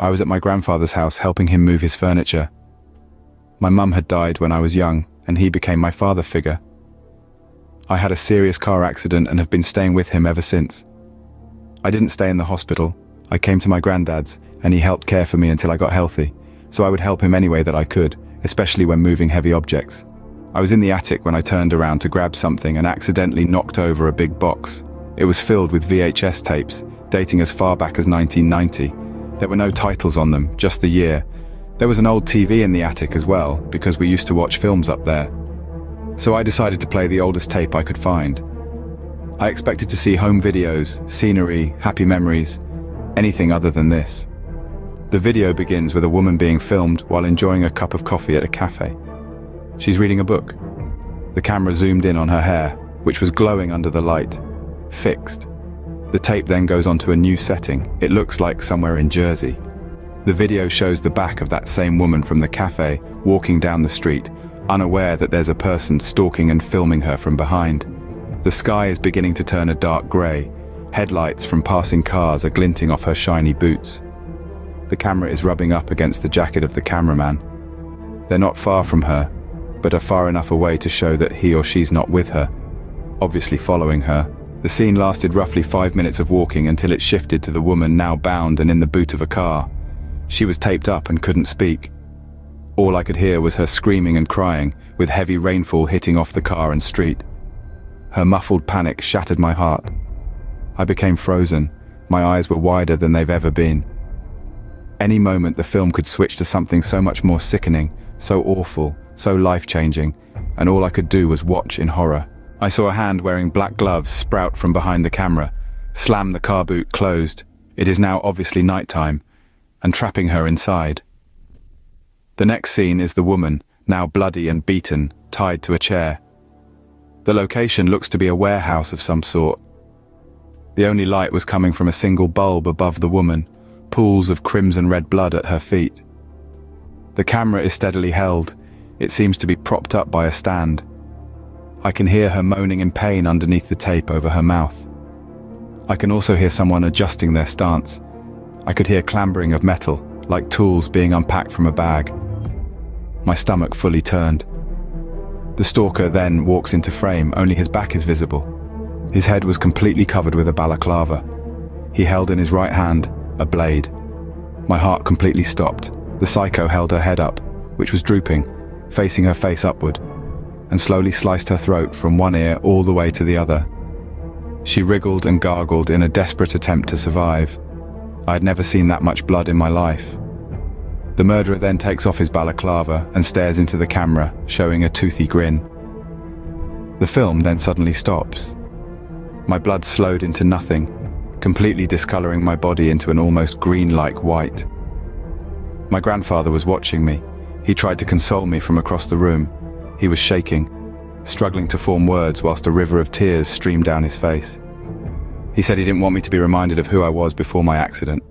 I was at my grandfather's house helping him move his furniture. My mum had died when I was young, and he became my father figure. I had a serious car accident and have been staying with him ever since. I didn't stay in the hospital. I came to my granddad's, and he helped care for me until I got healthy, so I would help him any way that I could, especially when moving heavy objects. I was in the attic when I turned around to grab something and accidentally knocked over a big box. It was filled with VHS tapes, dating as far back as 1990. There were no titles on them, just the year. There was an old TV in the attic as well, because we used to watch films up there. So I decided to play the oldest tape I could find. I expected to see home videos, scenery, happy memories, anything other than this. The video begins with a woman being filmed while enjoying a cup of coffee at a cafe. She's reading a book. The camera zoomed in on her hair, which was glowing under the light, fixed. The tape then goes on to a new setting. It looks like somewhere in Jersey. The video shows the back of that same woman from the cafe walking down the street, unaware that there's a person stalking and filming her from behind. The sky is beginning to turn a dark grey. Headlights from passing cars are glinting off her shiny boots. The camera is rubbing up against the jacket of the cameraman. They're not far from her, but are far enough away to show that he or she's not with her, obviously following her. The scene lasted roughly 5 minutes of walking until it shifted to the woman now bound and in the boot of a car. She was taped up and couldn't speak. All I could hear was her screaming and crying, with heavy rainfall hitting off the car and street. Her muffled panic shattered my heart. I became frozen. My eyes were wider than they've ever been. Any moment the film could switch to something so much more sickening, so awful, so life-changing, and all I could do was watch in horror. I saw a hand wearing black gloves sprout from behind the camera, slam the car boot closed. It is now obviously nighttime, and trapping her inside. The next scene is the woman, now bloody and beaten, tied to a chair. The location looks to be a warehouse of some sort. The only light was coming from a single bulb above the woman, pools of crimson red blood at her feet. The camera is steadily held. It seems to be propped up by a stand. I can hear her moaning in pain underneath the tape over her mouth. I can also hear someone adjusting their stance. I could hear clambering of metal, like tools being unpacked from a bag. My stomach fully turned. The stalker then walks into frame, only his back is visible. His head was completely covered with a balaclava. He held in his right hand a blade. My heart completely stopped. The psycho held her head up, which was drooping, facing her face upward, and slowly sliced her throat from one ear all the way to the other. She wriggled and gargled in a desperate attempt to survive. I had never seen that much blood in my life. The murderer then takes off his balaclava and stares into the camera, showing a toothy grin. The film then suddenly stops. My blood slowed into nothing, completely discoloring my body into an almost green-like white. My grandfather was watching me. He tried to console me from across the room. He was shaking, struggling to form words whilst a river of tears streamed down his face. He said he didn't want me to be reminded of who I was before my accident.